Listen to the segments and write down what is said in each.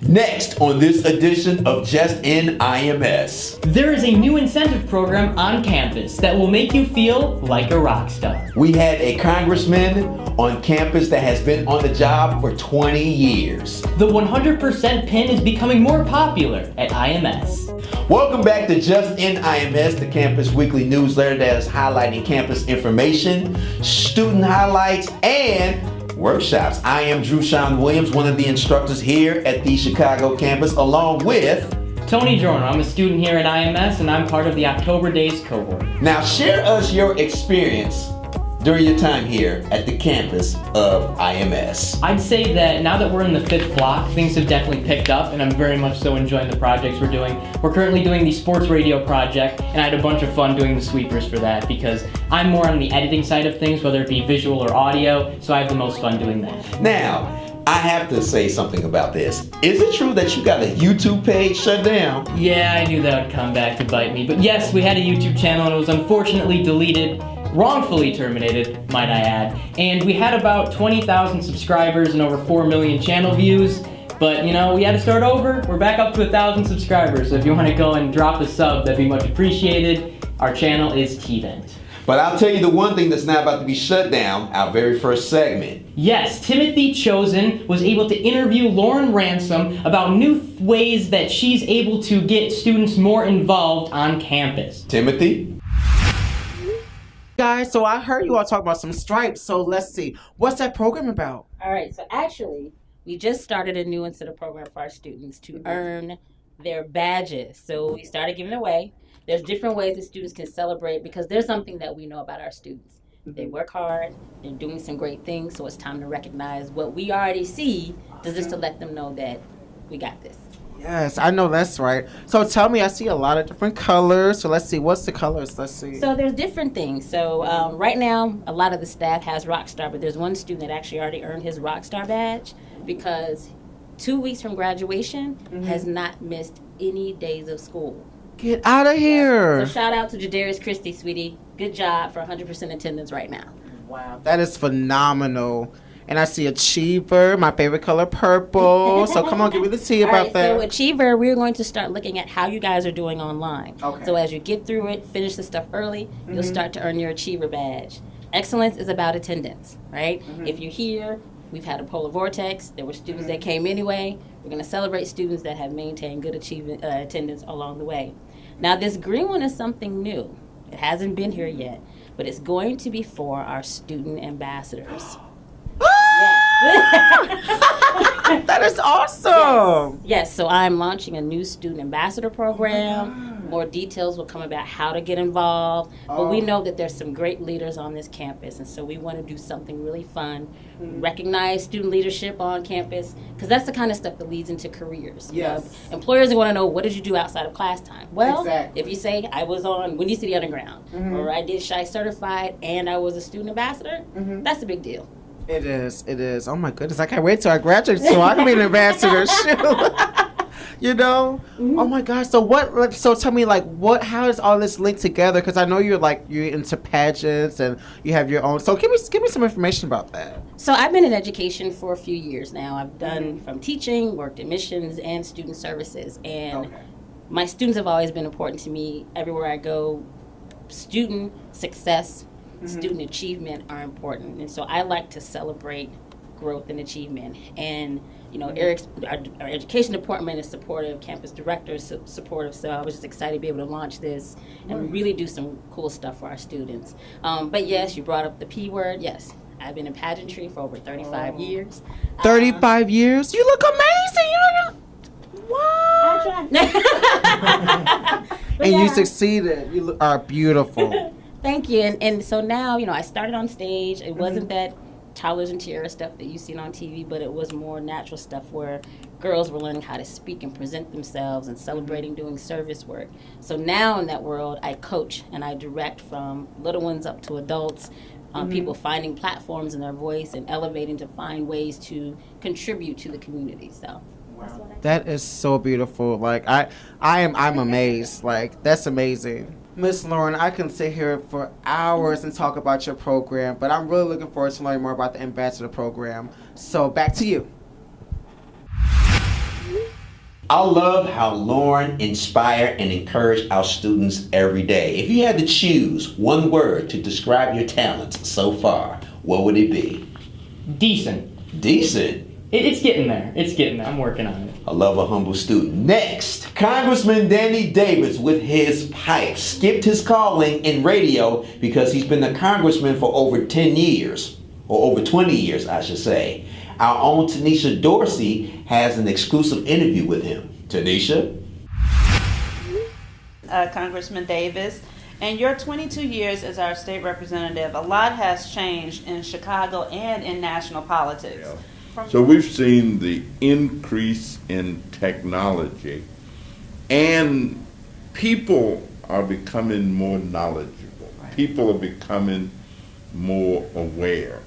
Next on this edition of Just In IMS. There is a new incentive program on campus that will make you feel like a rock star. We had a congressman on campus that has been on the job for 20 years. The 100% pin is becoming more popular at IMS. Welcome back to Just In IMS, the campus weekly newsletter that is highlighting campus information, student highlights, and workshops. I am Drewsean Williams, one of the instructors here at the Chicago campus, along with Tony Giorno. I'm a student here at IMS and I'm part of the October Days cohort. Now share us your experience during your time here at the campus of IMS. I'd say that now that we're in the 5th block, things have definitely picked up and I'm very much so enjoying the projects we're doing. We're currently doing the sports radio project and I had a bunch of fun doing the sweepers for that because I'm more on the editing side of things, whether it be visual or audio, so I have the most fun doing that. Now, I have to say something about this. Is it true that you got a YouTube page shut down? Yeah, I knew that would come back to bite me, but yes, we had a YouTube channel and it was unfortunately deleted. Wrongfully terminated, might I add. And we had about 20,000 subscribers and over 4 million channel views. But, you know, we had to start over. We're back up to 1,000 subscribers. So if you want to go and drop a sub, that'd be much appreciated. Our channel is T-Vent. But I'll tell you the one thing that's now about to be shut down, our very first segment. Yes, Timothy Chosen was able to interview Lauren Ransom about new ways that she's able to get students more involved on campus. Timothy? Guys, so I heard you all talk about some stripes, so let's see. What's that program about? All right, so actually, we just started a new incentive program for our students to earn their badges. So we started giving away. There's different ways that students can celebrate because there's something that we know about our students. They work hard, they're doing some great things, so it's time to recognize what we already see, just to let them know that we got this. Yes, I know that's right. So tell me, I see a lot of different colors. So let's see, what's the colors? Let's see. So there's different things. So right now, a lot of the staff has Rockstar, but there's one student that actually already earned his Rockstar badge because 2 weeks from graduation has not missed any days of school. Get out of here. So shout out to Jadarius Christie, sweetie. Good job for 100% attendance right now. Wow, that is phenomenal. And I see Achiever, my favorite color, purple. So come on, give me the tea about that. So Achiever, we're going to start looking at how you guys are doing online. Okay. So as you get through it, finish the stuff early, you'll start to earn your Achiever badge. Excellence is about attendance, right? If you're here, we've had a polar vortex. There were students that came anyway. We're going to celebrate students that have maintained good attendance along the way. Now, this green one is something new. It hasn't been here yet, but it's going to be for our student ambassadors. That is awesome. Yes, so I'm launching a new student ambassador program. More details will come about how to get involved. But we know that there's some great leaders on this campus, and so we want to do something really fun. Recognize student leadership on campus, because that's the kind of stuff that leads into careers. Yes. Employers want to know, what did you do outside of class time? Well, Exactly. if you say, I was on Windy City Underground, or I did Shy Certified, and I was a student ambassador, that's a big deal. It is. Oh my goodness, I can't wait till I graduate so I can be an ambassador. You know? Oh my gosh. So tell me, how is all this linked together? Because I know you're into pageants and you have your own. So give me some information about that. So I've been in education for a few years now. I've done from teaching, worked in missions and student services. And my students have always been important to me. Everywhere I go, student success, student achievement are important. And so I like to celebrate growth and achievement. And, you know, our education department is supportive, campus director is supportive, so I was just excited to be able to launch this and really do some cool stuff for our students. But yes, you brought up the P word. Yes, I've been in pageantry for over 35 years. 35 years? You look amazing. Wow. And you succeeded. You are beautiful. Thank you. And so now, you know, I started on stage. It wasn't that toddlers and tiara stuff that you've seen on TV, but it was more natural stuff where girls were learning how to speak and present themselves and celebrating doing service work. So now in that world, I coach and I direct from little ones up to adults, people finding platforms in their voice and elevating to find ways to contribute to the community. So that's what I do. That is so beautiful. I'm amazed. That's amazing. Miss Lauren, I can sit here for hours and talk about your program, but I'm really looking forward to learning more about the ambassador program. So back to you. I love how Lauren inspire and encourage our students every day. If you had to choose one word to describe your talents so far, what would it be? Decent. Decent. It's getting there. It's getting there. I'm working on it. I love a humble student. Next, Congressman Danny Davis with his pipe skipped his calling in radio because he's been a congressman for over 10 years, or over 20 years, I should say. Our own Tinisha Dorsey has an exclusive interview with him. Tinisha? Congressman Davis, in your 22 years as our state representative, a lot has changed in Chicago and in national politics. Yeah. So we've seen the increase in technology, and people are becoming more knowledgeable. Right. People are becoming more aware.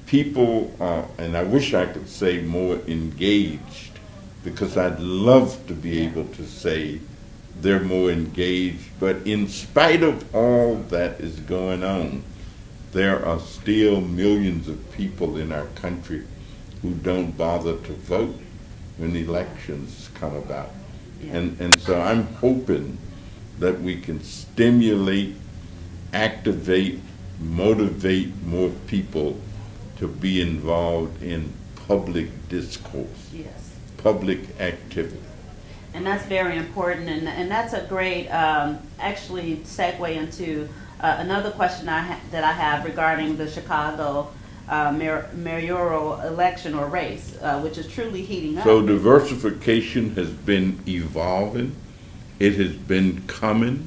People, and I wish I could say more engaged, because I'd love to be able to say they're more engaged. But in spite of all that is going on, there are still millions of people in our country who don't bother to vote when elections come about. Yeah. And so I'm hoping that we can stimulate, activate, motivate more people to be involved in public discourse, Yes. public activity. And that's very important, and that's a great, actually, segue into another question that I have regarding the Chicago mayoral election or race, which is truly heating up. So diversification has been evolving, it has been coming,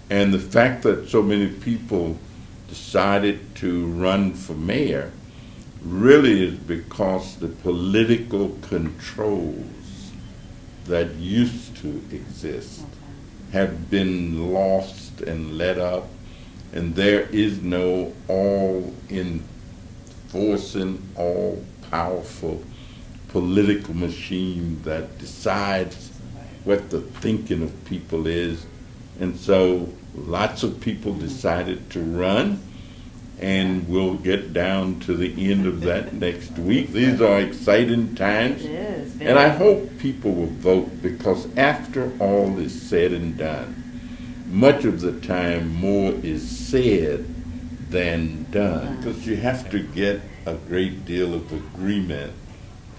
and the fact that so many people decided to run for mayor really is because the political controls that used to exist have been lost and let up, and there is no all-enforcing, all-powerful political machine that decides what the thinking of people is. And so lots of people decided to run, and we'll get down to the end of that next week. These are exciting times. It is. And I hope people will vote, because after all is said and done, much of the time more is said than done. Because you have to get a great deal of agreement,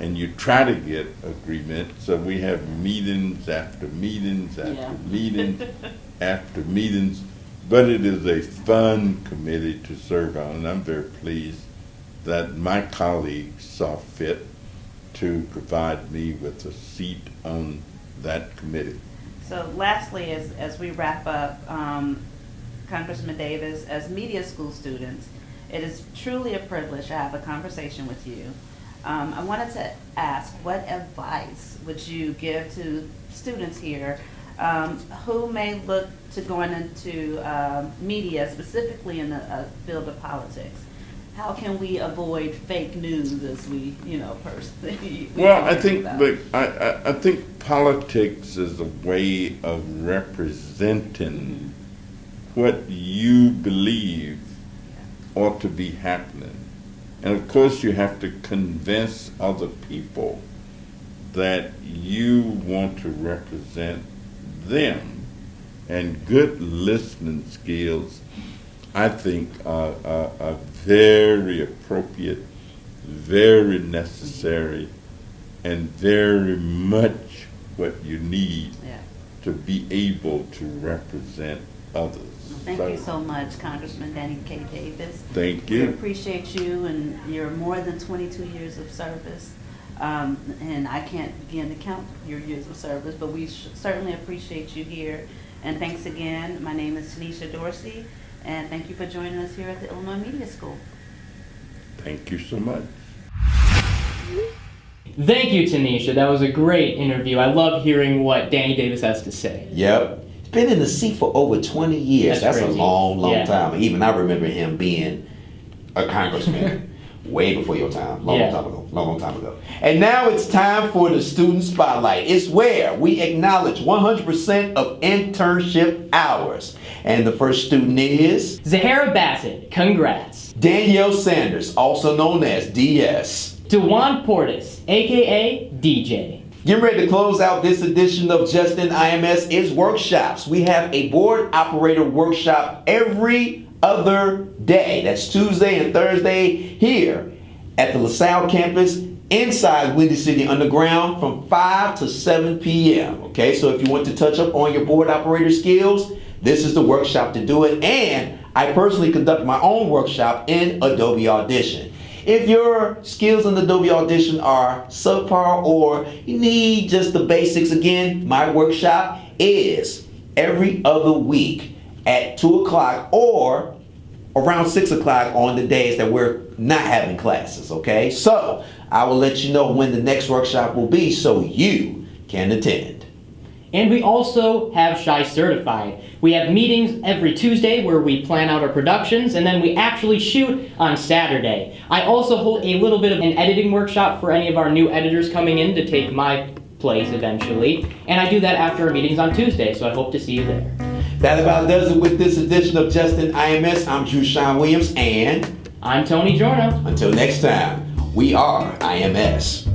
and you try to get agreement. So we have meetings after meetings after meetings after meetings. But it is a fun committee to serve on, and I'm very pleased that my colleagues saw fit to provide me with a seat on that committee. So lastly, as we wrap up, Congressman Davis, as media school students, it is truly a privilege to have a conversation with you. I wanted to ask, what advice would you give to students here who may look to going into media, specifically in the field of politics? How can we avoid fake news, as we, personally? Well, I think I think politics is a way of representing what you believe ought to be happening, and of course you have to convince other people that you want to represent them. And good listening skills, I think, are very appropriate, very necessary, and very much what you need to be able to represent others. Thank you so much, Congressman Danny K. Davis. Thank We you. appreciate you and your more than 22 years of service. And I can't begin to count your years of service, but we certainly appreciate you here. And thanks again. My name is Tinisha Dorsey, and thank you for joining us here at the Illinois Media School. Thank you so much. Thank you, Tanisha. That was a great interview. I love hearing what Danny Davis has to say. Yep. He's been in the seat for over 20 years. That's a crazy. long Yeah. time. Even I remember him being a congressman way before your time. Long time ago. And now it's time for the Student Spotlight. It's where we acknowledge 100% of internship hours. And the first student is Zahara Bassett, congrats. Danielle Sanders, also known as DS. Dewan Portis, aka DJ. Getting ready to close out this edition of Just in IMS is workshops. We have a board operator workshop every other day. That's Tuesday and Thursday here at the LaSalle campus inside Windy City Underground from 5 to 7 p.m. Okay, so if you want to touch up on your board operator skills, this is the workshop to do it. And I personally conduct my own workshop in Adobe Audition. If your skills in Adobe Audition are subpar or you need just the basics again, my workshop is every other week at 2 o'clock or around 6 o'clock on the days that we're not having classes, okay? So I will let you know when the next workshop will be so you can attend. And we also have Shy Certified. We have meetings every Tuesday where we plan out our productions, and then we actually shoot on Saturday. I also hold a little bit of an editing workshop for any of our new editors coming in to take my place eventually. And I do that after our meetings on Tuesday, so I hope to see you there. That about does it with this edition of Just in IMS. I'm Drewsean Williams, and I'm Tony Giorno. until next time, we are IMS.